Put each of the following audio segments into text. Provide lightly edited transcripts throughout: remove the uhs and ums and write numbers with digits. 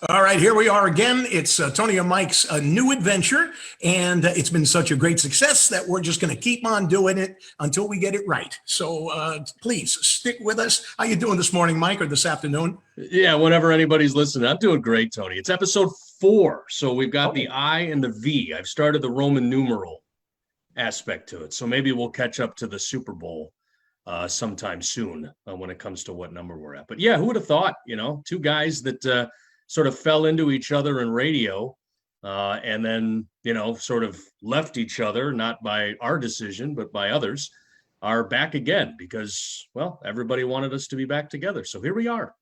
All right, here we are again. It's Tony and Mike's new adventure, and it's been such a great success that we're just going to keep on doing it until we get it right. So please stick with us. How you doing this morning, Mike, or this afternoon? Yeah, whenever anybody's listening, I'm doing great, Tony. It's episode 4, so we've got the Oh, I and the V. I've started the Roman numeral aspect to it, so maybe we'll catch up to the Super Bowl sometime soon when it comes to what number we're at. But yeah, who would have thought? Two guys that sort of fell into each other in radio, and then sort of left each other, not by our decision, but by others, are back again because, well, everybody wanted us to be back together. So here we are.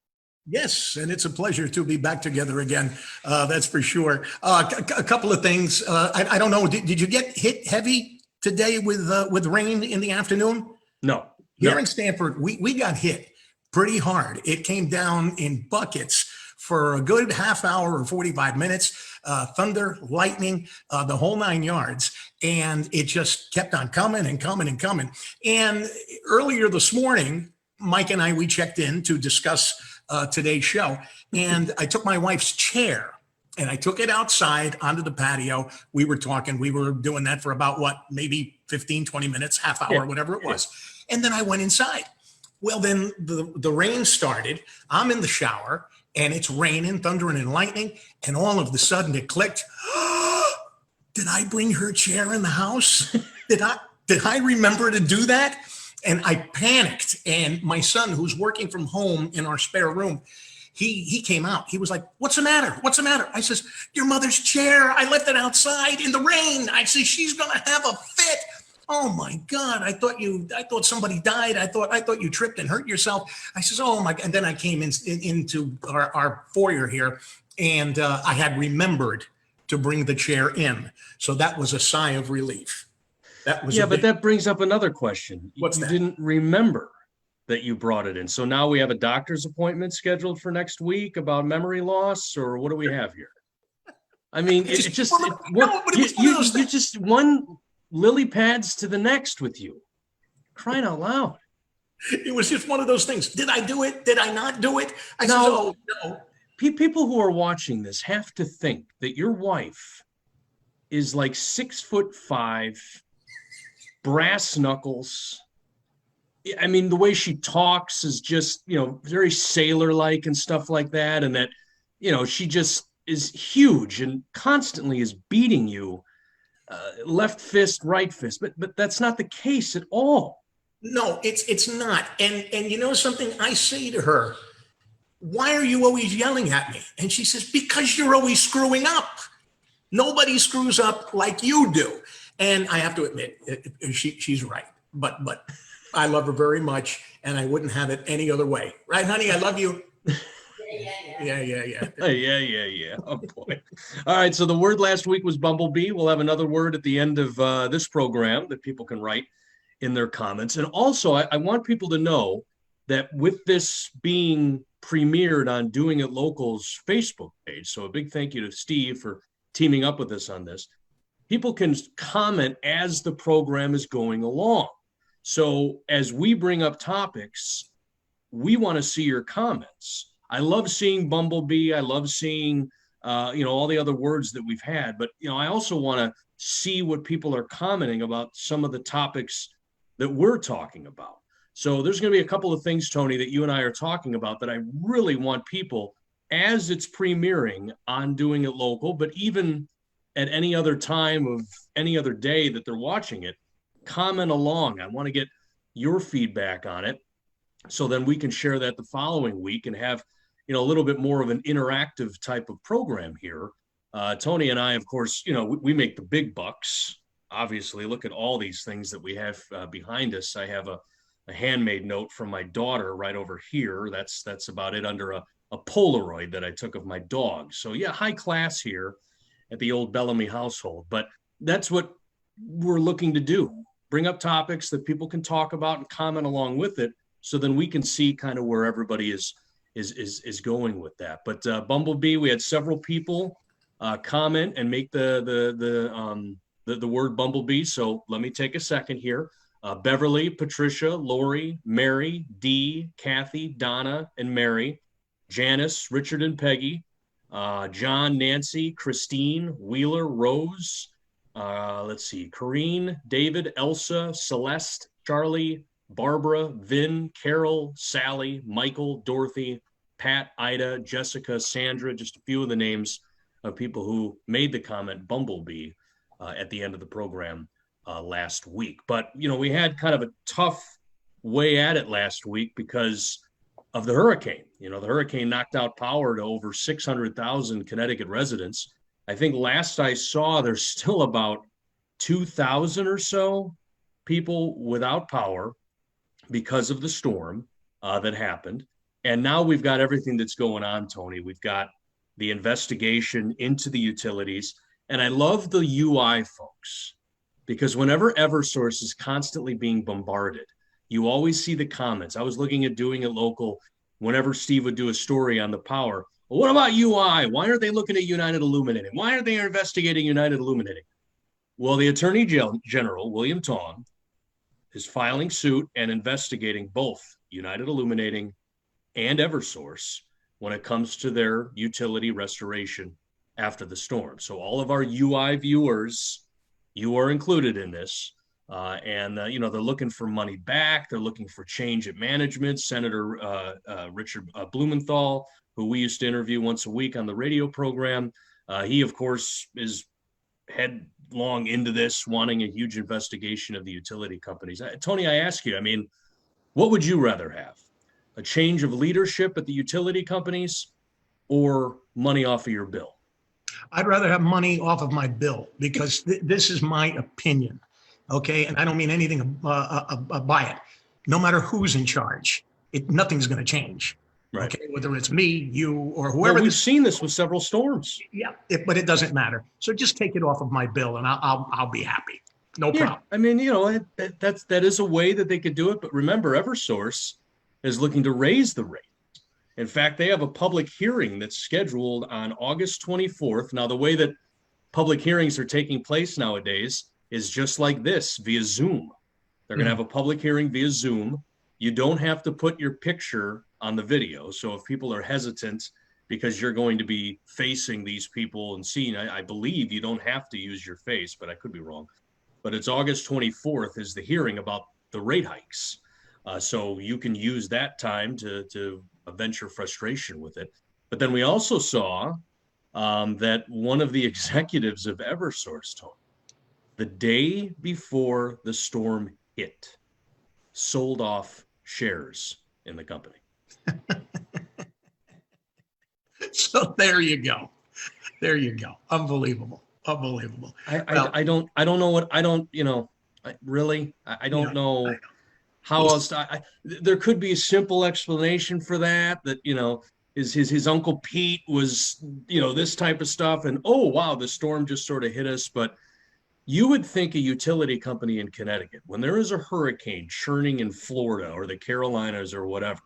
yes, and it's a pleasure to be back together again. That's for sure. A couple of things. I don't know. Did you get hit heavy today with rain in the afternoon? No, Here no. in Stanford, we got hit pretty hard. It came down in buckets for a good half hour or 45 minutes, thunder, lightning, the whole 9 yards. And it just kept on coming and coming and coming. And earlier this morning, Mike and I, we checked in to discuss today's show. And I took my wife's chair and I took it outside onto the patio. We were talking, we were doing that for about maybe 15, 20 minutes, half hour, Yeah, whatever it yeah. was. And then I went inside. Well, then the rain started. I'm in the shower and it's raining, thundering, and lightning. And all of a sudden it clicked. Did I bring her chair in the house? Did I remember to do that? And I panicked. And my son, who's working from home in our spare room, he came out. He was like, "What's the matter? What's the matter?" I says, "Your mother's chair. I left it outside in the rain." I say, "She's gonna have a fit." Oh my God! I thought somebody died. I thought you tripped and hurt yourself. I says, "Oh my!" And then I came into our foyer here, and I had remembered to bring the chair in. So that was a sigh of relief. That was Yeah, a but big. that brings up another question. What's You that? didn't remember that you brought it in. So now we have a doctor's appointment scheduled for next week about memory loss, or what do we have here? I mean, It's it just just one it, of, what no, but it was one of those you things. just one lily pads to the next with you. Crying out loud. It was just one of those things. Did I do it? Did I not do it? I says, Now, "Oh no." people who are watching this have to think that your wife is like 6'5", brass knuckles. I mean, the way she talks is just, very sailor like and stuff like that. And that, she just is huge and constantly is beating you left fist, right fist. But that's not the case at all. No, it's not. And you know something? I say to her, "Why are you always yelling at me?" And she says, "Because you're always screwing up. Nobody screws up like you do." And I have to admit, she's right. But I love her very much, and I wouldn't have it any other way. Right, honey? I love you. Yeah, yeah, yeah. Yeah, yeah, yeah. Oh boy. All right. So the word last week was bumblebee. We'll have another word at the end of this program that people can write in their comments. And also, I want people to know that with this being premiered on Doing It Local's Facebook page, so a big thank you to Steve for teaming up with us on this. People can comment as the program is going along. So as we bring up topics, we want to see your comments. I love seeing Bumblebee. I love seeing, all the other words that we've had. But, I also want to see what people are commenting about some of the topics that we're talking about. So there's going to be a couple of things, Tony, that you and I are talking about that I really want people, as it's premiering on Doing It Local, but even at any other time of any other day that they're watching it, comment along. I want to get your feedback on it so then we can share that the following week and have a little bit more of an interactive type of program here. Tony and I, of course, we make the big bucks. Obviously, look at all these things that we have behind us. I have a handmade note from my daughter right over here. That's about it, under a Polaroid that I took of my dog. So yeah, high class here at the old Bellamy household. But that's what we're looking to do: bring up topics that people can talk about and comment along with it, so then we can see kind of where everybody is going with that. But Bumblebee, we had several people comment and make the word Bumblebee. So let me take a second here. Beverly, Patricia, Lori, Mary, Dee, Kathy, Donna, and Mary, Janice, Richard, and Peggy, John, Nancy, Christine, Wheeler, Rose. Let's see, Corrine, David, Elsa, Celeste, Charlie, Barbara, Vin, Carol, Sally, Michael, Dorothy, Pat, Ida, Jessica, Sandra, just a few of the names of people who made the comment Bumblebee at the end of the program last week. But, we had kind of a tough way at it last week because of the hurricane. The hurricane knocked out power to over 600,000 Connecticut residents. I think last I saw, there's still about 2,000 or so people without power because of the storm that happened. And now we've got everything that's going on, Tony. We've got the investigation into the utilities. And I love the UI folks, because whenever Eversource is constantly being bombarded, you always see the comments. I was looking at Doing It Local whenever Steve would do a story on the power. Well, what about UI? Why aren't they looking at United Illuminating? Why aren't they investigating United Illuminating? Well, the Attorney General, William Tong, is filing suit and investigating both United Illuminating and Eversource when it comes to their utility restoration after the storm. So all of our UI viewers, you are included in this. And they're looking for money back. They're looking for change at management. Senator Richard Blumenthal, who we used to interview once a week on the radio program, he, of course, is headlong into this, wanting a huge investigation of the utility companies. Tony, I ask you, what would you rather have? A change of leadership at the utility companies or money off of your bill? I'd rather have money off of my bill, because this is my opinion. Okay. And I don't mean anything by it. No matter who's in charge, nothing's going to change. Right. Okay. Whether it's me, you, or whoever. Well, we've seen this with several storms. Yeah. But it doesn't matter. So just take it off of my bill and I'll be happy. No problem. That is a way that they could do it. But remember, Eversource is looking to raise the rate. In fact, they have a public hearing that's scheduled on August 24th. Now, the way that public hearings are taking place nowadays is just like this, via Zoom. They're going to have a public hearing via Zoom. You don't have to put your picture on the video. So if people are hesitant because you're going to be facing these people and seeing, I believe you don't have to use your face, but I could be wrong. But it's August 24th is the hearing about the rate hikes. So you can use that time to vent your frustration with it. But then we also saw that one of the executives of Eversource, Tony, the day before the storm hit, sold off shares in the company. So there you go. There you go. Unbelievable. Unbelievable. I don't know how else. There could be a simple explanation for that his Uncle Pete was, this type of stuff. And, oh, wow, the storm just sort of hit us. But you would think a utility company in Connecticut, when there is a hurricane churning in Florida or the Carolinas or whatever,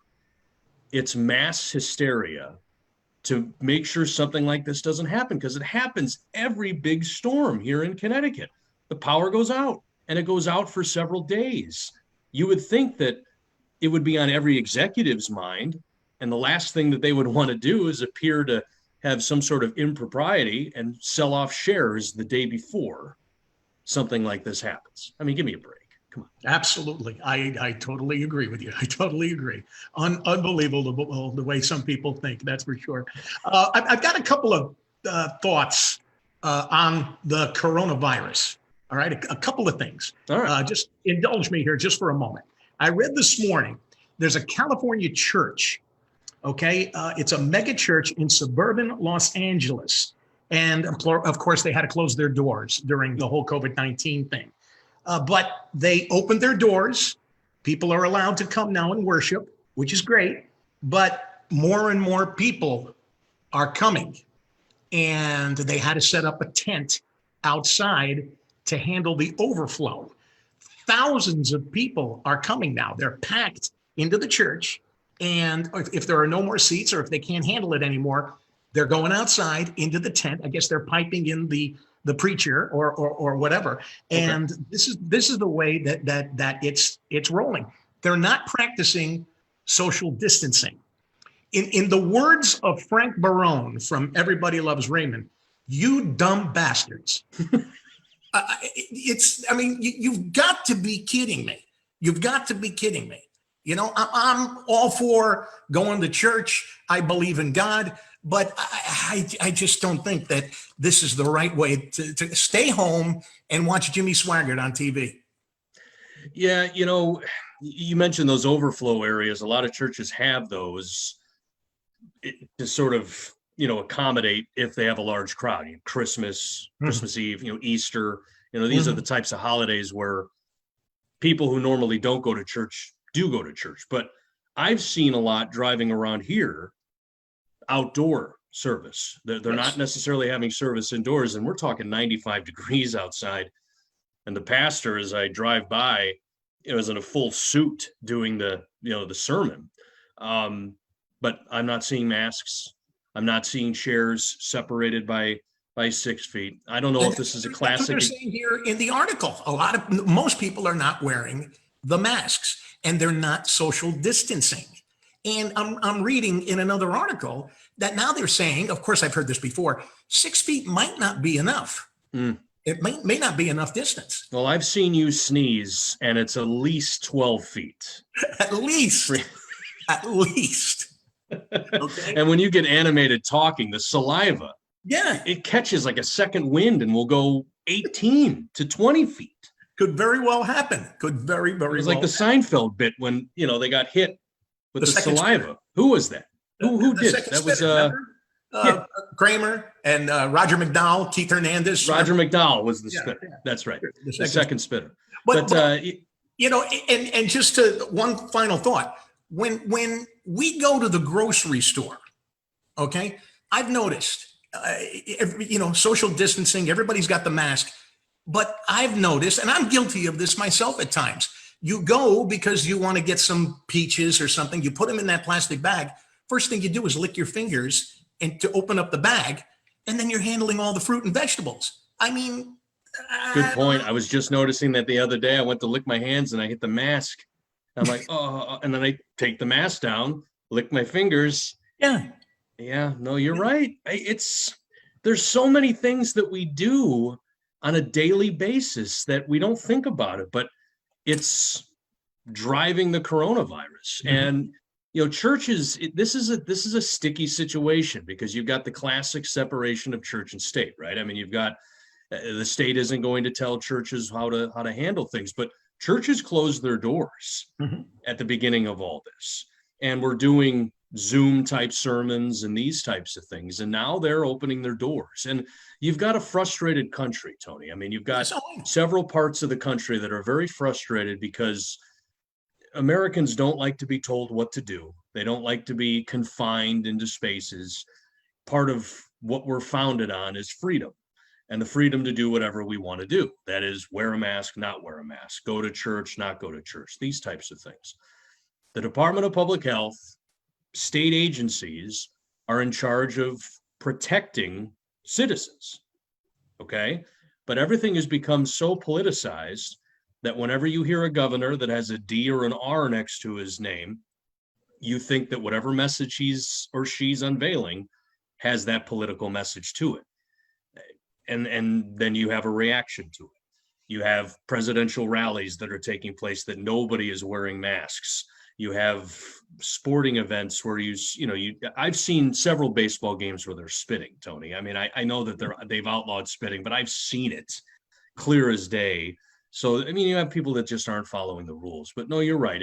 it's mass hysteria to make sure something like this doesn't happen, because it happens every big storm here in Connecticut. The power goes out, and it goes out for several days. You would think that it would be on every executive's mind, and the last thing that they would want to do is appear to have some sort of impropriety and sell off shares the day before something like this happens. Give me a break. Come on. Absolutely. I totally agree with you. I totally agree. Unbelievable the way some people think, that's for sure. I've got a couple of thoughts on the coronavirus. All right. A couple of things. All right. Just indulge me here just for a moment. I read this morning, there's a California church. Okay. It's a mega church in suburban Los Angeles. And of course, they had to close their doors during the whole COVID-19 thing. But they opened their doors. People are allowed to come now and worship, which is great. But more and more people are coming. And they had to set up a tent outside to handle the overflow. Thousands of people are coming now. They're packed into the church. And if there are no more seats, or if they can't handle it anymore, they're going outside into the tent. I guess they're piping in the preacher or whatever. And okay. This is the way that it's rolling. They're not practicing social distancing. In the words of Frank Barone from Everybody Loves Raymond, you dumb bastards. I mean, you've got to be kidding me. You've got to be kidding me. You know, I'm all for going to church. I believe in God, but I just don't think that this is the right way to stay home and watch Jimmy Swaggart on TV. Yeah, you mentioned those overflow areas. A lot of churches have those to sort of, accommodate if they have a large crowd. Christmas, Christmas Eve, Easter. These are the types of holidays where people who normally don't go to church do go to church. But I've seen a lot driving around here, outdoor service. They're not necessarily having service indoors, and we're talking 95 degrees outside. And the pastor, as I drive by, is in a full suit doing the sermon. But I'm not seeing masks. I'm not seeing chairs separated by 6 feet. I don't know if this is a classic. That's what they're saying here in the article. Most people are not wearing the masks, and they're not social distancing. And I'm reading in another article that now they're saying, of course, I've heard this before, 6 feet might not be enough. It may not be enough distance. Well, I've seen you sneeze, and it's at least 12 feet. At least. At least. Okay. And when you get animated talking, the saliva, it catches like a second wind and will go 18 to 20 feet. Could very well happen. Could very, very well. It's like the Seinfeld bit when, they got hit with the saliva. Spinner. Who was that? Who did it? That was Kramer and Roger McDowell, Keith Hernandez. Roger McDowell was the spinner. Yeah. That's right. The second spinner. But and just one final thought. When we go to the grocery store, okay, I've noticed, social distancing, everybody's got the mask, but I've noticed, and I'm guilty of this myself at times, you go because you want to get some peaches or something, you put them in that plastic bag. First thing you do is lick your fingers and to open up the bag, and then you're handling all the fruit and vegetables. I mean, good point. I was just noticing that the other day. I went to lick my hands and I hit the mask. I'm like, oh, and then I take the mask down, lick my fingers. Yeah, no, you're right. There's so many things that we do on a daily basis that we don't think about it, but it's driving the coronavirus. And churches, this is a sticky situation because you've got the classic separation of church and state, right? I mean, you've got the state isn't going to tell churches how to handle things, but churches closed their doors at the beginning of all this, and we're doing Zoom type sermons and these types of things. And now they're opening their doors, and you've got a frustrated country, Tony. I mean, you've got several parts of the country that are very frustrated because Americans don't like to be told what to do. They don't like to be confined into spaces. Part of what we're founded on is freedom. And the freedom to do whatever we want to do. That is, wear a mask, not wear a mask, go to church, not go to church, these types of things. The Department of Public Health, state agencies are in charge of protecting citizens, okay? But everything has become so politicized that whenever you hear a governor that has a D or an R next to his name, you think that whatever message he's or she's unveiling has that political message to it. And then you have a reaction to it. You have presidential rallies that are taking place that nobody is wearing masks. You have sporting events where I've seen several baseball games where they're spitting, Tony. I mean, I know that they've outlawed spitting, but I've seen it clear as day. So, I mean, you have people that just aren't following the rules. But no, you're right.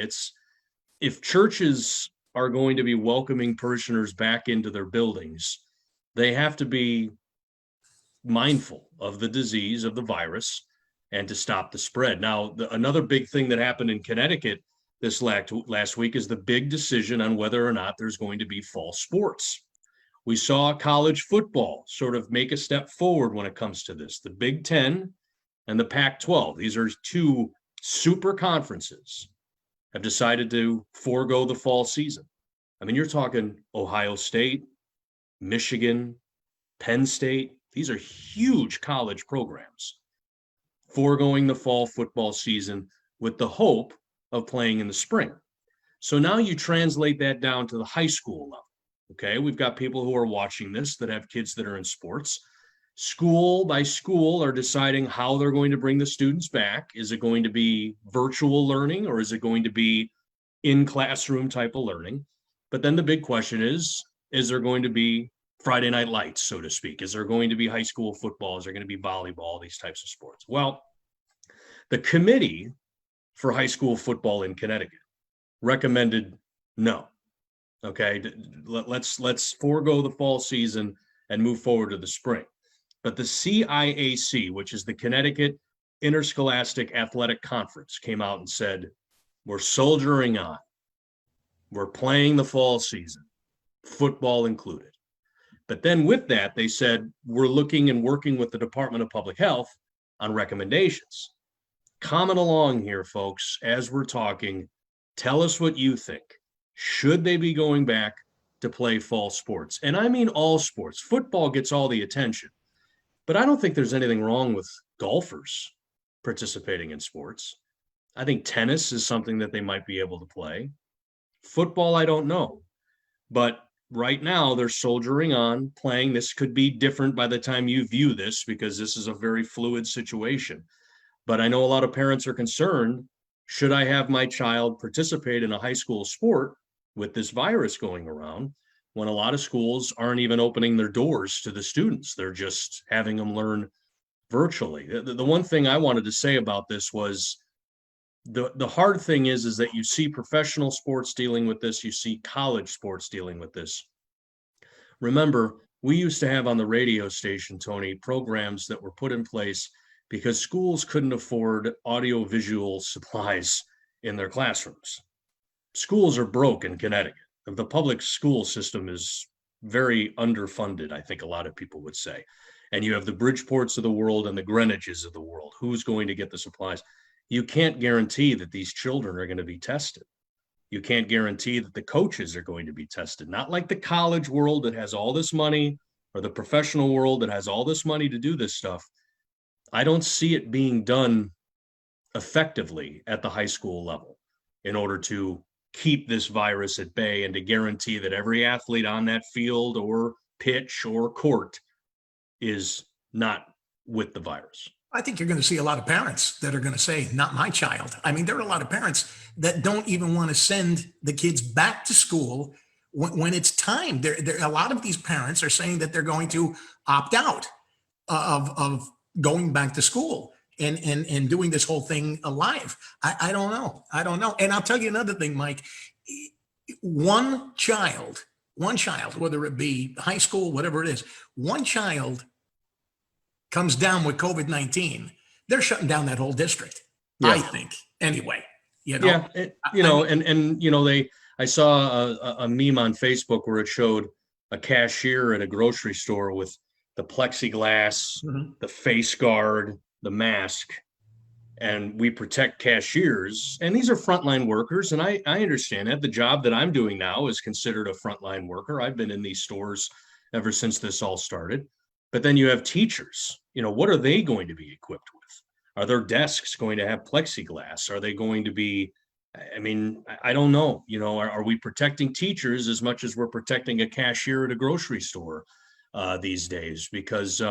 If churches are going to be welcoming parishioners back into their buildings, they have to be mindful of the disease, of the virus, and to stop the spread. Now, another big thing that happened in Connecticut this last week is the big decision on whether or not there's going to be fall sports. We saw college football sort of make a step forward when it comes to this. The Big Ten and the Pac-12, these are two super conferences, have decided to forego the fall season. I mean, you're talking Ohio State, Michigan, Penn State. These are huge college programs foregoing the fall football season with the hope of playing in the spring. So now you translate that down to the high school level. Okay. We've got people who are watching this that have kids that are in sports. School by school are deciding how they're going to bring the students back. Is it going to be virtual learning, or is it going to be in classroom type of learning? But then the big question is there going to be Friday night lights, so to speak? Is there going to be high school football? Is there going to be volleyball, these types of sports? Well, the committee for high school football in Connecticut recommended no. Okay, let's forego the fall season and move forward to the spring. But the CIAC, which is the Connecticut Interscholastic Athletic Conference, came out and said, we're soldiering on. We're playing the fall season, football included. But then with that, they said, we're looking and working with the Department of Public Health on recommendations. Comment along here, folks, as we're talking. Tell us what you think. Should they be going back to play fall sports? And I mean all sports. Football gets all the attention, but I don't think there's anything wrong with golfers participating in sports. I think tennis is something that they might be able to play. Football, I don't know. But right now, they're soldiering on, playing. This could be different by the time you view this, because this is a very fluid situation. But I know a lot of parents are concerned, should I have my child participate in a high school sport with this virus going around, when a lot of schools aren't even opening their doors to the students? They're just having them learn virtually. The one thing I wanted to say about this was the hard thing is that you see professional sports dealing with this, you see college sports dealing with this. Remember, we used to have on the radio station, Tony, programs that were put in place because schools couldn't afford audio-visual supplies in their classrooms. Schools are broke in Connecticut. The public school system is very underfunded, I think a lot of people would say. And you have the Bridgeports of the world and the Greenwiches of the world. Who's going to get the supplies? You can't guarantee that these children are going to be tested. You can't guarantee that the coaches are going to be tested. Not like the college world that has all this money, or the professional world that has all this money to do this stuff. I don't see it being done effectively at the high school level in order to keep this virus at bay and to guarantee that every athlete on that field or pitch or court is not with the virus. I think you're going to see a lot of parents that are going to say, not my child. I mean, there are a lot of parents that don't even want to send the kids back to school when it's time. A lot of these parents are saying that they're going to opt out of going back to school and doing this whole thing alive. I don't know. I don't know. And I'll tell you another thing, Mike. One child, whether it be high school, whatever it is, one child comes down with COVID-19, they're shutting down that whole district. Yeah. I think anyway, you know. Yeah, I saw a meme on Facebook where it showed a cashier at a grocery store with the plexiglass, the face guard, the mask, and we protect cashiers. And these are frontline workers. And I understand that the job that I'm doing now is considered a frontline worker. I've been in these stores ever since this all started. But then you have teachers, what are they going to be equipped with? Are their desks going to have plexiglass? Are they going to be, I don't know, are we protecting teachers as much as we're protecting a cashier at a grocery store these days? Because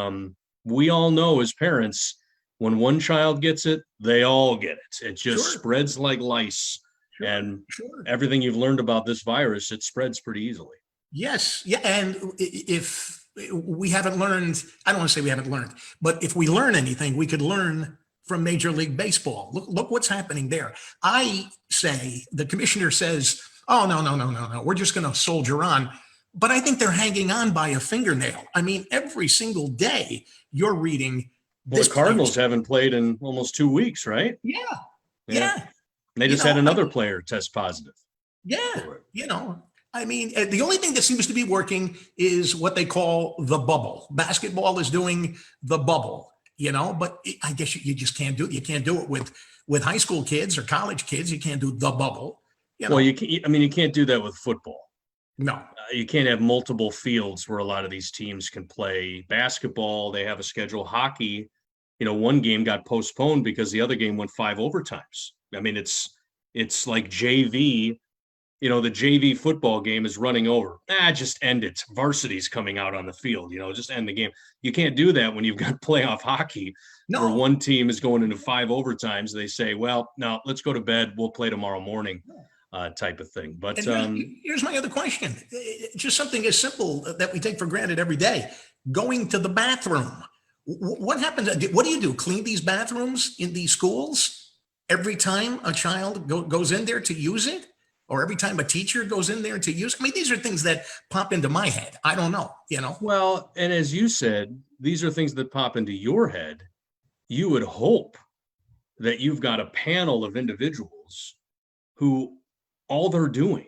we all know as parents, when one child gets it, they all get it. It just spreads like lice. And everything you've learned about this virus, it spreads pretty easily. Yes. Yeah. And if we haven't learned, I don't want to say we haven't learned, but if we learn anything, we could learn from Major League Baseball. Look what's happening there. I say, the commissioner says, oh, no. We're just going to soldier on. But I think they're hanging on by a fingernail. I mean, every single day you're reading. Well, the Cardinals haven't played in almost 2 weeks, right? Yeah. They just had another player test positive. Yeah. The only thing that seems to be working is what they call the bubble. Basketball is doing the bubble, but I guess you just can't do it. You can't do it with high school kids or college kids. You can't do the bubble. Well, you can't do that with football. No. You can't have multiple fields where a lot of these teams can play basketball. They have a schedule. Hockey, one game got postponed because the other game went 5 overtimes. I mean, it's like JV the JV football game is running over. Just end it. Varsity's coming out on the field, just end the game. You can't do that when you've got playoff hockey where No. one team is going into 5 overtimes. They say, well, no, let's go to bed. We'll play tomorrow morning, type of thing. But Here's my other question. Just something as simple that we take for granted every day. Going to the bathroom. What happens? What do you do? Clean these bathrooms in these schools every time a child goes in there to use it? Or every time a teacher goes in there to use? I mean, these are things that pop into my head. I don't know, Well, and as you said, these are things that pop into your head. You would hope that you've got a panel of individuals who all they're doing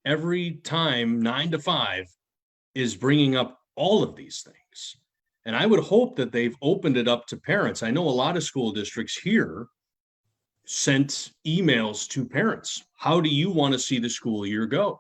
every time 9 to 5 is bringing up all of these things. And I would hope that they've opened it up to parents. I know a lot of school districts here sent emails to parents. How do you want to see the school year go?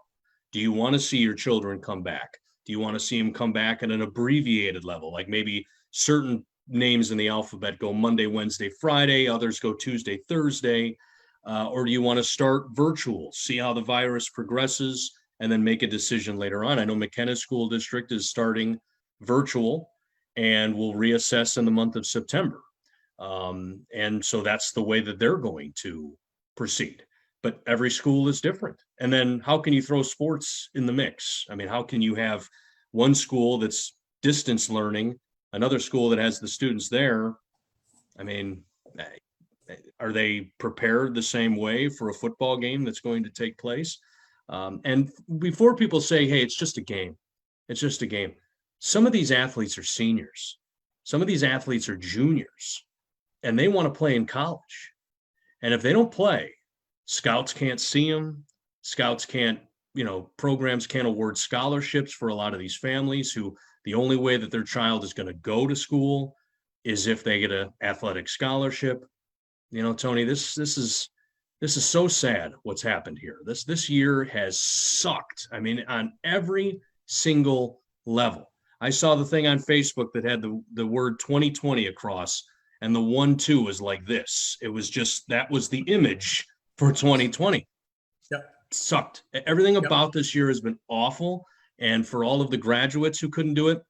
Do you want to see your children come back? Do you want to see them come back at an abbreviated level? Like maybe certain names in the alphabet go Monday, Wednesday, Friday, others go Tuesday, Thursday. Or do you want to start virtual, see how the virus progresses, and then make a decision later on? I know McKenna School District is starting virtual and will reassess in the month of September. And so that's the way that they're going to proceed. But every school is different. And then how can you throw sports in the mix? I mean, how can you have one school that's distance learning, another school that has the students there? I mean, are they prepared the same way for a football game that's going to take place? And before people say, hey, it's just a game, it's just a game. Some of these athletes are seniors. Some of these athletes are juniors. And they want to play in college. And if they don't play, scouts can't see them. Scouts can't, programs can't award scholarships for a lot of these families who the only way that their child is going to go to school is if they get an athletic scholarship. Tony, this is so sad what's happened here. This year has sucked. I mean, on every single level. I saw the thing on Facebook that had the word 2020 across. And the 1-2 was like this. It was just, that was the image for 2020. Yep. Sucked. Everything about this year has been awful. And for all of the graduates who couldn't do it,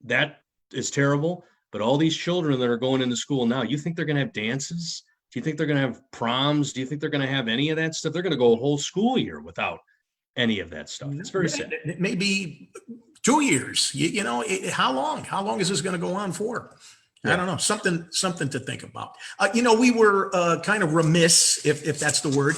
that is terrible. But all these children that are going into school now, you think they're going to have dances? Do you think they're going to have proms? Do you think they're going to have any of that stuff? They're going to go a whole school year without any of that stuff. It's very sad. Maybe 2 years. How long? How long is this going to go on for? I don't know. Something to think about. We were kind of remiss, if that's the word.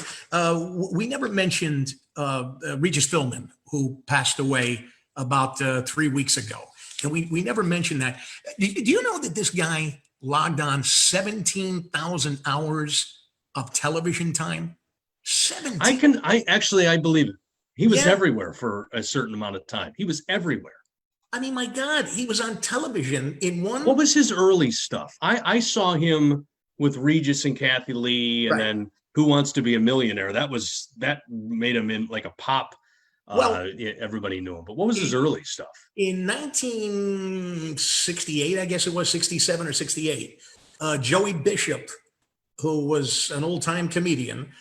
We never mentioned Regis Philbin, who passed away about 3 weeks ago, and we never mentioned that. Do you know that this guy logged on 17,000 hours of television time? 17. I believe it. He was everywhere for a certain amount of time. He was everywhere. I mean, my God, he was on television in one. What was his early stuff? I saw him with Regis and Kathy Lee, and then Who Wants to Be a Millionaire? That made him in like a pop. Everybody knew him. But what was his early stuff? In 1968, I guess it was 67 or 68, Joey Bishop, who was an old-time comedian,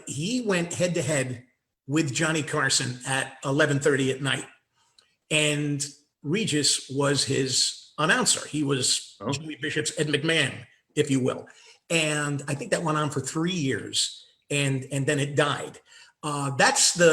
he went head-to-head with Johnny Carson at 11:30 at night. And Regis was his announcer. He was Joey Bishop's Ed McMahon, if you will. And I think that went on for 3 years, and then it died. That's he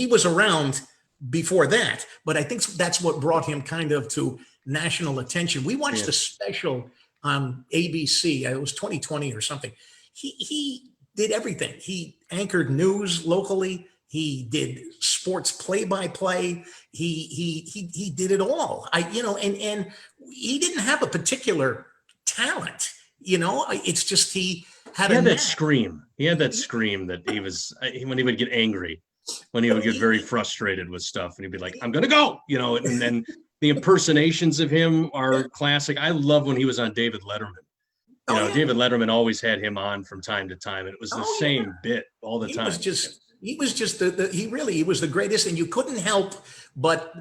was around before that, but I think that's what brought him kind of to national attention. We watched a special on ABC. It was 2020 or something. He did everything. He anchored news locally. He did sports play-by-play. He did it all. And he didn't have a particular talent. It's just he had that scream. He had that scream that he was when he would get angry, when he would get very frustrated with stuff, and he'd be like, "I'm gonna go," And then the impersonations of him are classic. I love when he was on David Letterman. David Letterman always had him on from time to time, and it was the same bit all the time. He was just he was the greatest, and you couldn't help but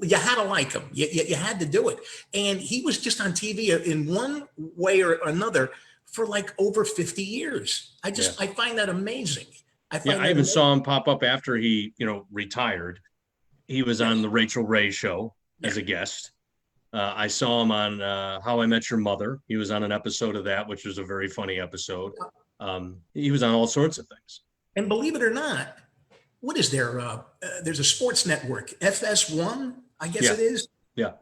you had to like him. You had to do it. And he was just on TV in one way or another for like over 50 years. I find that amazing. I Yeah, find I that even amazing. saw him pop up after he, retired. He was on Yes. the Rachel Ray show Yeah. as a guest. I saw him on How I Met Your Mother. He was on an episode of that, which was a very funny episode. He was on all sorts of things. And believe it or not, what is there? There's a sports network, FS1, I guess Yeah, it is. yeah.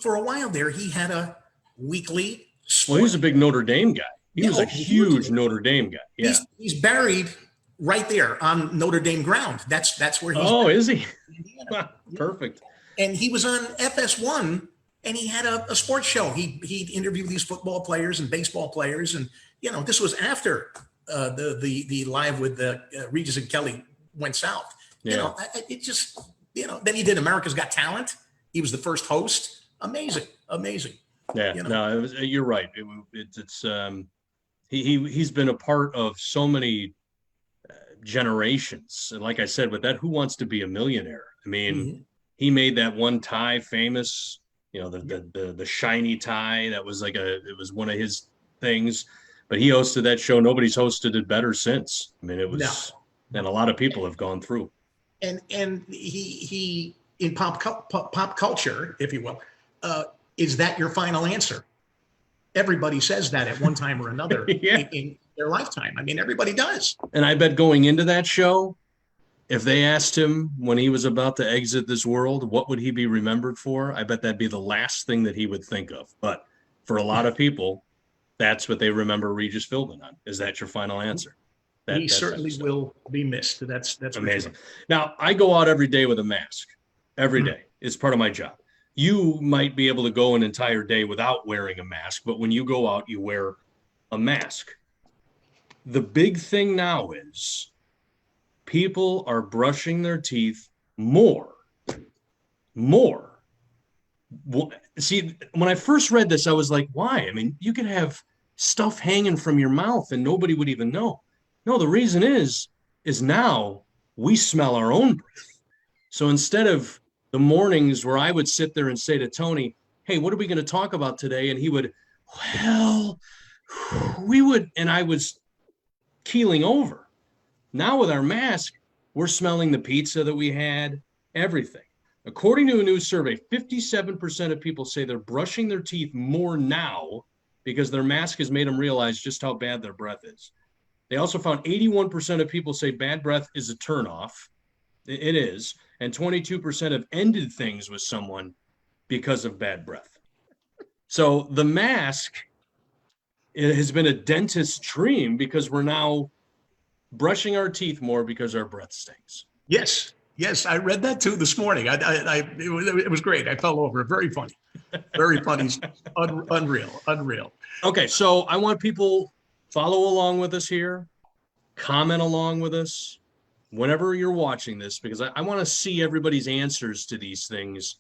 For a while there, he had a weekly Well, he was sport. a big Notre Dame guy. He Yeah, was a oh, huge huge. Notre Dame guy. Yeah. He's buried right there on Notre Dame ground. That's where he's Oh, buried is he? in Indiana. Perfect. And he was on FS1 and he had a sports show. He'd interview these football players and baseball players. And, this was after the live with Regis and Kelly went south. Yeah. It just, then he did America's Got Talent. He was the first host. Amazing. Yeah. You know. No, you're right. He's been a part of so many generations. And like I said, with that, Who Wants to Be a Millionaire? I mean, Mhm. he made that one tie famous, Yeah. the shiny tie. That was it was one of his things, but he hosted that show. Nobody's hosted it better since. I mean, it No. was, and a lot of people have gone through. And he in pop culture, if you will, is that your final answer? Everybody says that at one time or another Yeah. in their lifetime. I mean, everybody does. And I bet going into that show, if they asked him when he was about to exit this world, what would he be remembered for? I bet that'd be the last thing that he would think of. But for a lot of people, that's what they remember Regis Philbin on. Is that your final answer? He certainly will be missed. That's amazing. Now, I go out every day with a mask. Every day. It's part of my job. You might be able to go an entire day without wearing a mask, but when you go out, you wear a mask. The big thing now is people are brushing their teeth more. See, when I first read this, I was like, why? I mean, you could have stuff hanging from your mouth and nobody would even know. No, the reason is now we smell our own breath. So instead of the mornings where I would sit there and say to Tony, hey, what are we going to talk about today? And he would, well, and I was keeling over. Now with our mask, we're smelling the pizza that we had, everything. According to a new survey, 57% of people say they're brushing their teeth more now because their mask has made them realize just how bad their breath is. They also found 81% of people say bad breath is a turnoff. It is. And 22% have ended things with someone because of bad breath. So the mask, it has been a dentist's dream because we're now brushing our teeth more because our breath stinks. Yes. I read that too this morning. It was great. I fell over. Very funny. Unreal. Okay, so I want people follow along with us here, comment along with us whenever you're watching this, because I want to see everybody's answers to these things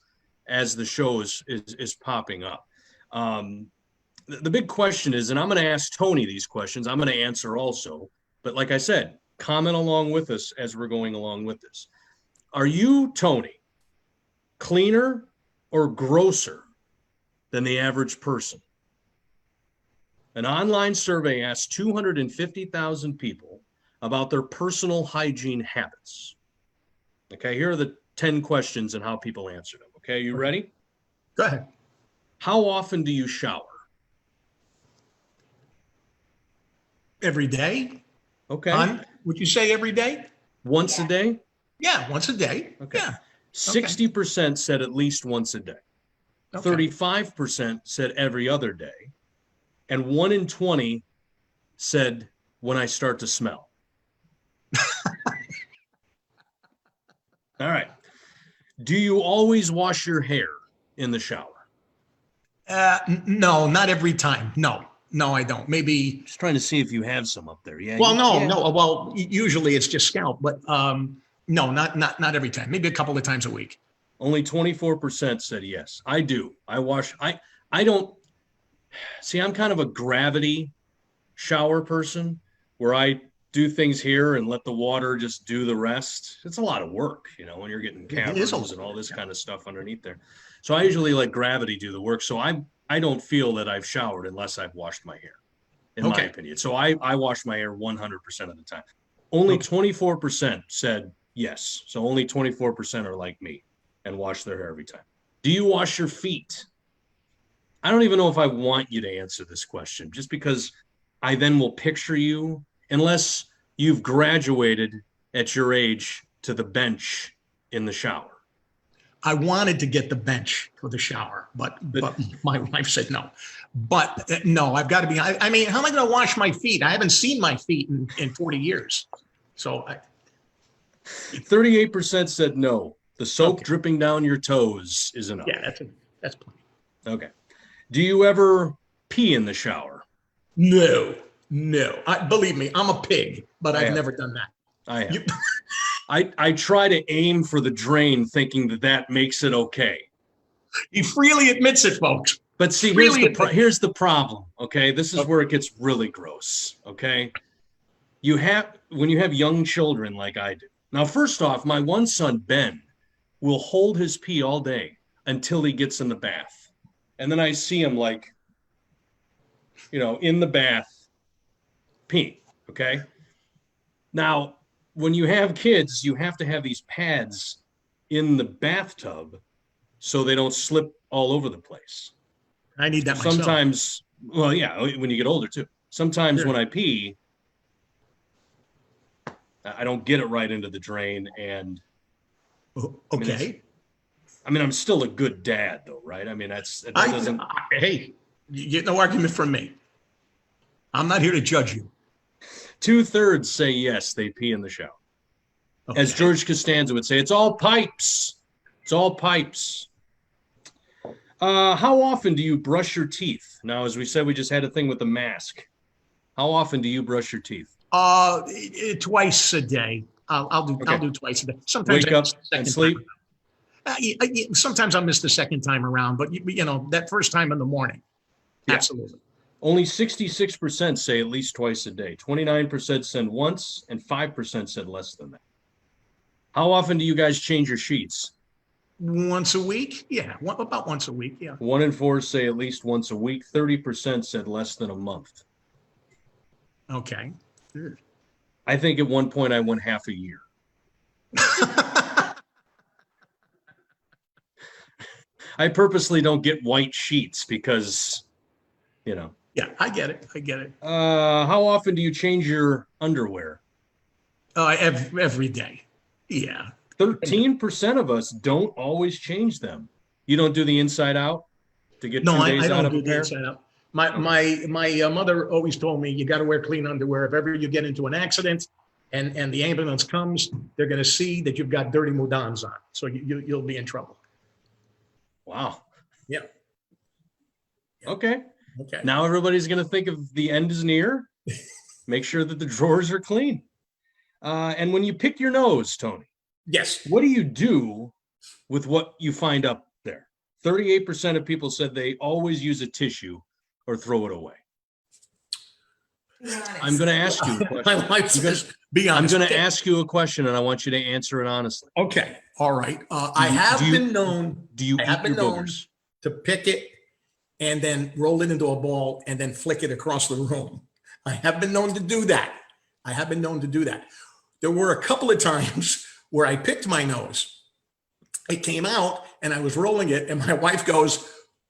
as the show is popping up. The big question is, and I'm going to ask Tony these questions, I'm going to answer also, but like I said, comment along with us as we're going along with this. Are you, Tony, cleaner or grosser than the average person? An online survey asked 250,000 people about their personal hygiene habits. Okay, here are the 10 questions and how people answered them. Okay, you ready? Go ahead. How often do you shower? Every day. Okay. Would you say every day? Once a day? Yeah, once a day. Okay. Yeah. 60% said at least once a day. Okay. 35% said every other day. And 1 in 20 said when I start to smell. All right. Do you always wash your hair in the shower? No, not every time. No, I don't. Maybe. Just trying to see if you have some up there. Yeah. Well, no. Well, usually it's just scalp, but no, not every time. Maybe a couple of times a week. Only 24% said yes. I do. I wash. I don't. See, I'm kind of a gravity shower person where I do things here and let the water just do the rest. It's a lot of work, when you're getting cameras and all this kind of stuff underneath there. So I usually let gravity do the work. So I don't feel that I've showered unless I've washed my hair. in my Okay. opinion. So I wash my hair 100% of the time. Only Okay. 24% said yes. So only 24% are like me and wash their hair every time. Do you wash your feet? I don't even know if I want you to answer this question, just because I then will picture you, unless you've graduated at your age to the bench in the shower. I wanted to get the bench for the shower, but my wife said no. But no, I've got to be. I mean, how am I going to wash my feet? I haven't seen my feet in 40 years. So 38% said no. The soap Okay. dripping down your toes is enough. yeah, that's plenty. Okay. Do you ever pee in the shower? No, no. Believe me, I'm a pig, but I've have. never done that. I have. You- I try to aim for the drain, thinking that makes it okay. He freely admits it, folks. But see, Really? here's the problem. Okay, this is Okay. where it gets really gross. Okay, when you have young children like I do. Now, first off, my one son Ben will hold his pee all day until he gets in the bath, and then I see him like, in the bath, peeing. Okay. Now, when you have kids, you have to have these pads in the bathtub so they don't slip all over the place. I need that myself. Sometimes, well, yeah, when you get older too. Sometimes Sure. when I pee, I don't get it right into the drain. And Okay. I'm still a good dad though, right? I mean, that doesn't. Hey, you get no argument from me. I'm not here to judge you. 2/3 say yes, they pee in the shower. Okay. As George Costanza would say, it's all pipes. It's all pipes. How often do you brush your teeth? Now, as we said, we just had a thing with the mask. How often do you brush your teeth? Twice a day. I'll do twice a day. Sometimes Wake I up miss the second and sleep? time. Sometimes I miss the second time around, but that first time in the morning. Yeah. Absolutely. Only 66% say at least twice a day. 29% said once, and 5% said less than that. How often do you guys change your sheets? Once a week? Yeah, about once a week. Yeah. 1 in 4 say at least once a week. 30% said less than a month. Okay. I think at one point I went half a year. I purposely don't get white sheets because, Yeah, I get it. How often do you change your underwear? Every day. Yeah. 13% of us don't always change them. You don't do the inside out to get 2 days I out don't of do a the pair? inside out. My mother always told me you got to wear clean underwear. If ever you get into an accident and the ambulance comes, they're going to see that you've got dirty mudans on. So you'll be in trouble. Wow. Yeah. Okay. Okay. Now everybody's going to think of the end is near. Make sure that the drawers are clean. And when you pick your nose, Tony, Yes. what do you do with what you find up there? 38% of people said they always use a tissue or throw it away. I'm going to ask you a question. My wife says, be I'm honest. going to ask you a question, and I want you to answer it honestly. Okay. All right. I have been known Do you I have eat been your known boogers? to pick it and then roll it into a ball and then flick it across the room. I have been known to do that. There were a couple of times where I picked my nose. It came out and I was rolling it, and my wife goes,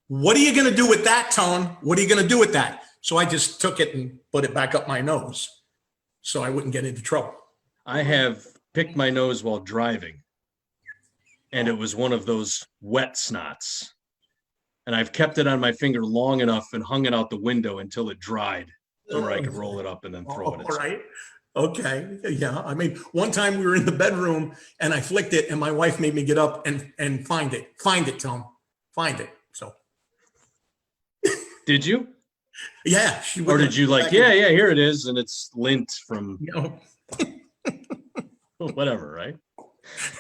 "What are you going to do with that, Tone? What are you going to do with that?" So I just took it and put it back up my nose so I wouldn't get into trouble. I have picked my nose while driving, and it was one of those wet snots. And I've kept it on my finger long enough and hung it out the window until it dried, where I could roll it up and then throw it. All right. Okay. Yeah. I mean, one time we were in the bedroom and I flicked it, and my wife made me get up and find it. Find it, Tom. Find it. So Did you? yeah. Or did you like, yeah, here it is, and it's lint from whatever, right?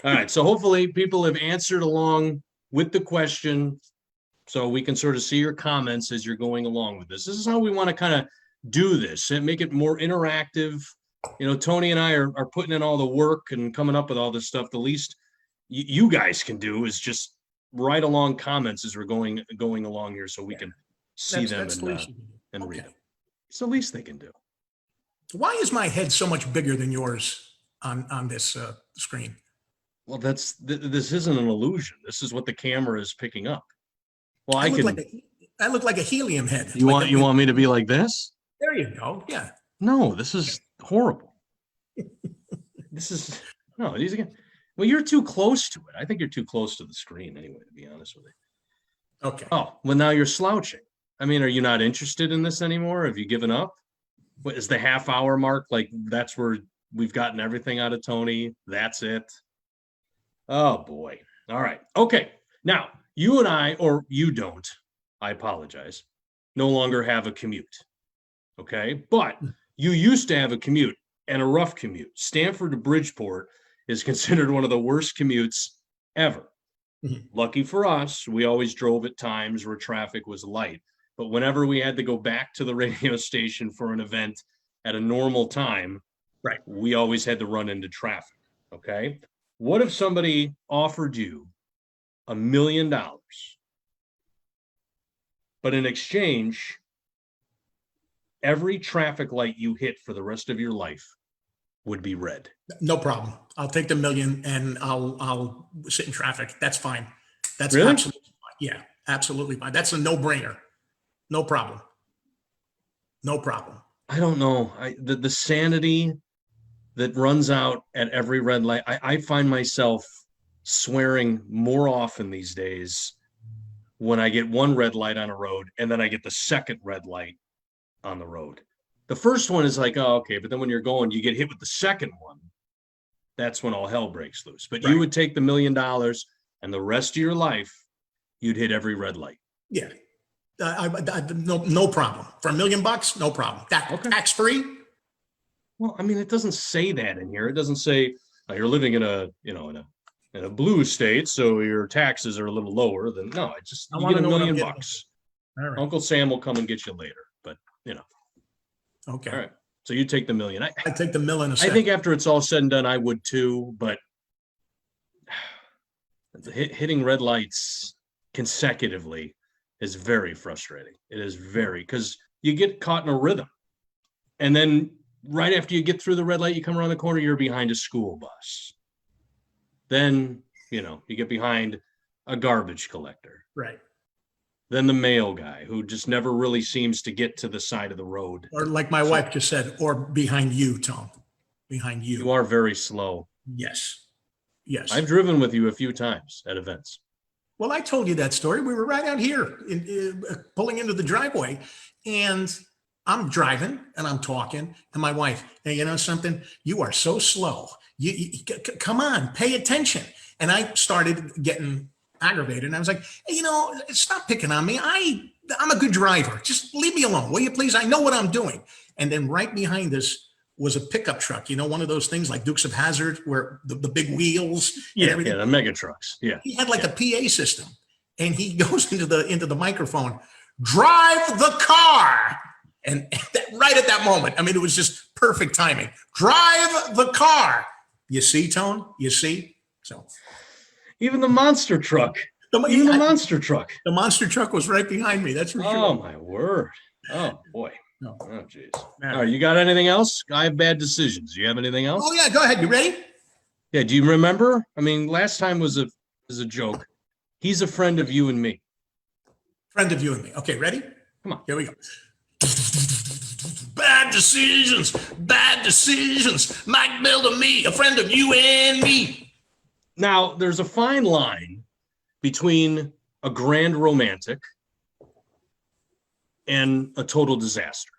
All right. So hopefully people have answered along with the question, so we can sort of see your comments as you're going along with this. This is how we want to kind of do this and make it more interactive. Tony and I are putting in all the work and coming up with all this stuff. The least you guys can do is just write along comments as we're going along here, so we can see them and read them. It's the least they can do. Why is my head so much bigger than yours on this screen? Well, this isn't an illusion. This is what the camera is picking up. Well, I look like a helium head. You Like want me to be like this? There you go. Yeah. No, this is horrible. These again. Well, you're too close to it. I think you're too close to the screen anyway, to be honest with you. Okay. Oh, well, now you're slouching. I mean, are you not interested in this anymore? Have you given up? What is the half-hour mark? Like, that's where we've gotten everything out of Tony. That's it. Oh, boy. All right. Okay. Now, you and I, or you don't, I apologize, no longer have a commute. Okay. But you used to have a commute, and a rough commute. Stanford to Bridgeport is considered one of the worst commutes ever. Mhm. Lucky for us, we always drove at times where traffic was light. But whenever we had to go back to the radio station for an event at a normal time, right, we always had to run into traffic. Okay. What if somebody offered you $1 million, but in exchange, every traffic light you hit for the rest of your life would be red? No problem. I'll take the $1 million and I'll sit in traffic. That's fine. That's really? Absolutely fine. Yeah, absolutely fine. That's a no-brainer. No problem. No problem. I don't know. The sanity that runs out at every red light. I find myself swearing more often these days when I get one red light on a road and then I get the second red light on the road. The first one is like, oh, okay. But then when you're going, you get hit with the second one. That's when all hell breaks loose. But right. You would take the $1 million and the rest of your life, you'd hit every red light. Yeah. No problem. For $1 million, no problem. Tax free. Well, I mean, it doesn't say that in here. It doesn't say you're living in a blue state, so your taxes are a little lower than. No, you get $1 million. All right. Uncle Sam will come and get you later, but Okay. All right. So you take the $1 million. I take the $1 million. I think after it's all said and done, I would too. But hitting red lights consecutively is very frustrating. It is very, because you get caught in a rhythm, and then right after you get through the red light, you come around the corner, you're behind a school bus. Then, you get behind a garbage collector. Right. Then the mail guy who just never really seems to get to the side of the road. Or like my wife just said, or behind you, Tom. Behind you. You are very slow. Yes. Yes. I've driven with you a few times at events. Well, I told you that story. We were right out here pulling into the driveway, and I'm driving and I'm talking, and my wife, hey, you know something? You are so slow. You come on, pay attention. And I started getting aggravated, and I was like, hey, stop picking on me. I'm a good driver. Just leave me alone, will you please? I know what I'm doing. And then right behind us was a pickup truck, one of those things like Dukes of Hazzard, where the big wheels and everything. Yeah, the mega trucks. Yeah. He had like a PA system, and he goes into the microphone, drive the car. And right at that moment, I mean, it was just perfect timing. Drive the car. You see, Tone? You see? So even the monster truck. The monster truck. The monster truck was right behind me. That's for sure. Oh, my word. Oh, boy. No. Oh, geez. All right. You got anything else? I have bad decisions. Do you have anything else? Oh, yeah. Go ahead. You ready? Yeah. Do you remember? I mean, last time was a joke. He's a friend of you and me. Friend of you and me. Okay. Ready? Come on. Here we go. Bad decisions. Bad decisions. Mike Bill to me, a friend of you and me. Now, there's a fine line between a grand romantic and a total disaster.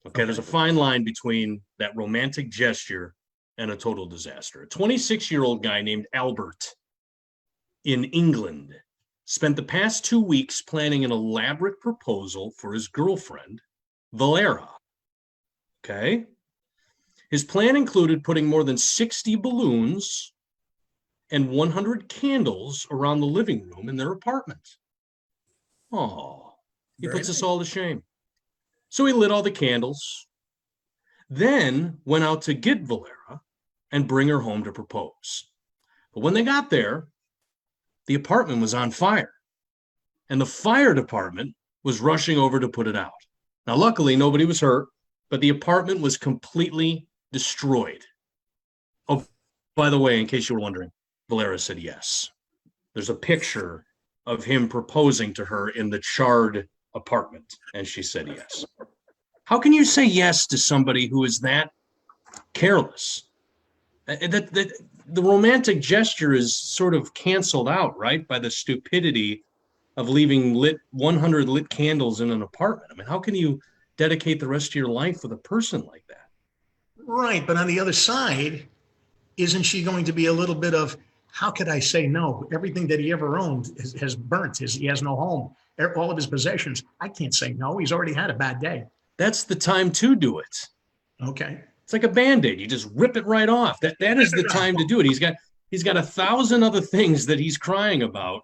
Okay, there's a fine line between that romantic gesture and a total disaster. A 26-year-old guy named Albert in England spent the past 2 weeks planning an elaborate proposal for his girlfriend, Valera. Okay? His plan included putting more than 60 balloons and 100 candles around the living room in their apartment. Oh, he puts us all to shame. So he lit all the candles, then went out to get Valera and bring her home to propose. But when they got there, the apartment was on fire, and the fire department was rushing over to put it out. Now, luckily, nobody was hurt. but the apartment was completely destroyed. Oh, by the way, in case you were wondering, Valera said yes. There's a picture of him proposing to her in the charred apartment, and she said yes. How can you say yes to somebody who is that careless? The romantic gesture is sort of canceled out, right, by the stupidity of leaving 100 lit candles in an apartment. I mean, how can you dedicate the rest of your life with a person like that? Right. But on the other side, isn't she going to be a little bit of, how could I say no? Everything that he ever owned has burnt. He has no home. All of his possessions. I can't say no. He's already had a bad day. That's the time to do it. Okay. It's like a Band-Aid. You just rip it right off. That is the time to do it. He's got 1,000 other things that he's crying about.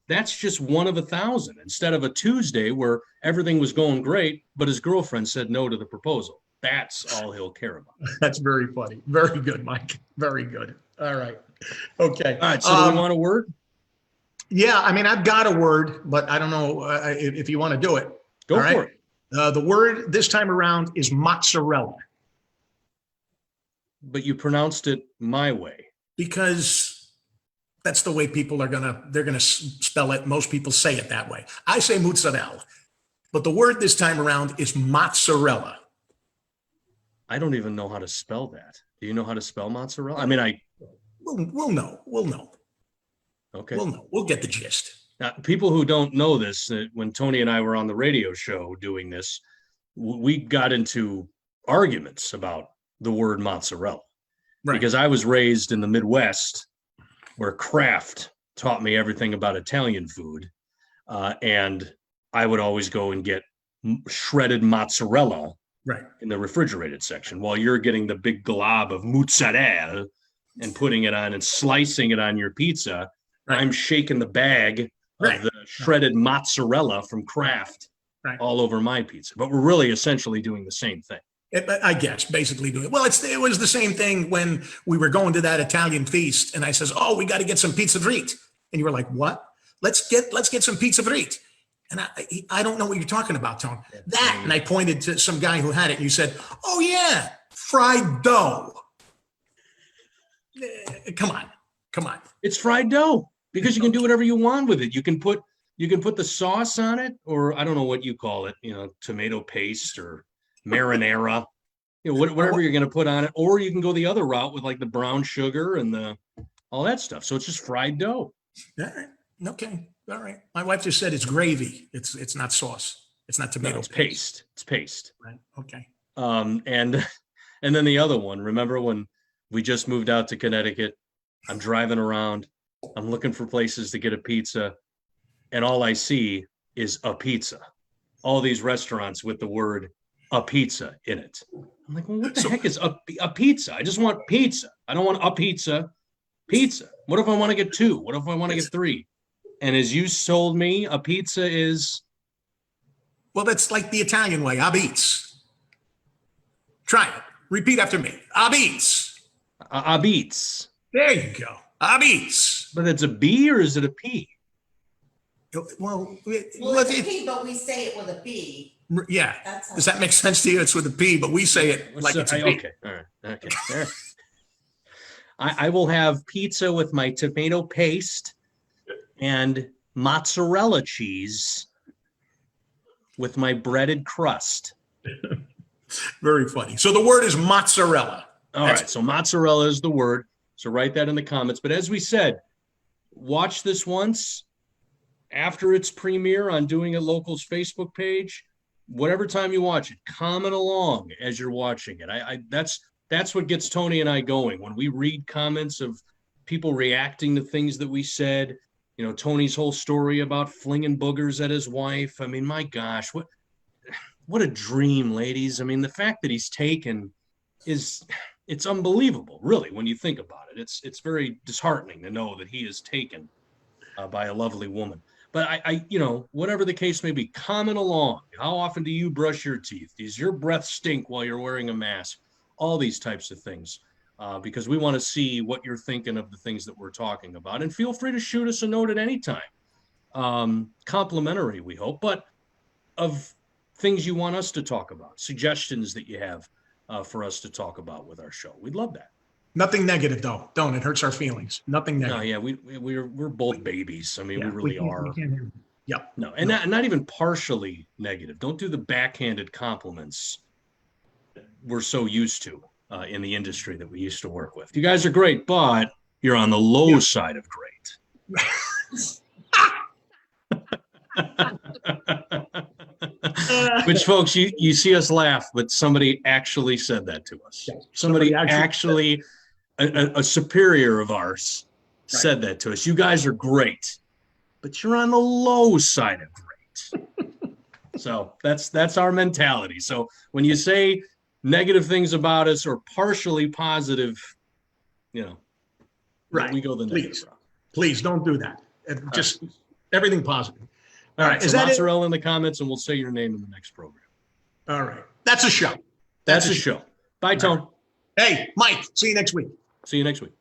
That's just one of 1,000 instead of a Tuesday where everything was going great, but his girlfriend said no to the proposal. That's all he'll care about. That's very funny. Very good, Mike. Very good. All right. Okay. All right. So do we want a word? Yeah. I mean, I've got a word, but I don't know if you want to do it. Go All for right? it. The word this time around is mozzarella. But you pronounced it my way. Because that's the way people they're gonna spell it. Most people say it that way. I say mozzarella, but the word this time around is mozzarella. I don't even know how to spell that. Do you know how to spell mozzarella? I mean, We'll know. Okay. We'll know. We'll get the gist. Now, people who don't know this, when Tony and I were on the radio show doing this, we got into arguments about the word mozzarella. Right. Because I was raised in the Midwest where Kraft taught me everything about Italian food. And I would always go and get shredded mozzarella Right. in the refrigerated section while you're getting the big glob of mozzarella and putting it on and slicing it on your pizza. Right. I'm shaking the bag of the shredded mozzarella from Kraft all over my pizza. But we're really essentially doing the same thing. I guess basically doing it. Well, it was the same thing when we were going to that Italian feast, and I says, "Oh, we got to get some pizza fritte," and you were like, "What? Let's get some pizza fritte." And I don't know what you're talking about, Tone. That, and I pointed to some guy who had it, and you said, "Oh yeah, fried dough." Come on. It's fried dough because you can do whatever you want with it. You can put the sauce on it, or I don't know what you call it, tomato paste or marinara, whatever you're going to put on it, or you can go the other route with like the brown sugar and all that stuff. So it's just fried dough. All right. Okay. All right. My wife just said it's gravy. It's not sauce. It's not tomato paste. It's paste. Right. Okay. And then the other one. Remember when we just moved out to Connecticut? I'm driving around. I'm looking for places to get a pizza, and all I see is a pizza. All these restaurants with the word "a pizza" in it. I'm like, well, what the heck is a pizza? I just want pizza. I don't want a pizza. Pizza. What if I want to get 2? What if I want to get 3? And as you told me, a pizza is... Well, that's like the Italian way. A beats. Try it. Repeat after me. A beats. A beats. There you go. A beats. But it's a B or is it a P? Well, it's a P, but we say it with a B. Yeah. Does that make sense to you? It's with a P, but we say it like it's a B. Okay. All right. Okay. All right. I will have pizza with my tomato paste and mozzarella cheese with my breaded crust. Very funny. So the word is mozzarella. All right. So mozzarella is the word. So write that in the comments. But as we said, watch this once after its premiere on Doing It Local's Facebook page. Whatever time you watch it, comment along as you're watching it. That's what gets Tony and I going. When we read comments of people reacting to things that we said, Tony's whole story about flinging boogers at his wife. I mean, my gosh, what a dream, ladies. I mean, the fact that he's taken it's unbelievable, really, when you think about it. It's very disheartening to know that he is taken by a lovely woman. But I whatever the case may be, comment along. How often do you brush your teeth? Does your breath stink while you're wearing a mask? All these types of things, because we want to see what you're thinking of the things that we're talking about. And feel free to shoot us a note at any time. Complimentary, we hope, but of things you want us to talk about, suggestions that you have for us to talk about with our show. We'd love that. Nothing negative though. Don't. It hurts our feelings. Nothing No, negative. yeah, we're both babies. I mean, Yeah, we really can't- are. we can't have- Yep. No, and not even partially negative. Don't do the backhanded compliments that we're so used to in the industry that we used to work with. You guys are great, but you're on the low side of great. Which, folks, you see us laugh, but somebody actually said that to us. Yes, Somebody somebody actually a superior of ours said that to us. You guys are great, but you're on the low side of great. So that's our mentality. So when you say negative things about us or partially positive, Right. we go the negative Please. route. Please don't do that. Just everything positive. All right, Is so that it? mozzarella in the comments, and we'll say your name in the next program. All right. That's a show. That's a show. Bye, Tone. Hey, Mike, see you next week. See you next week.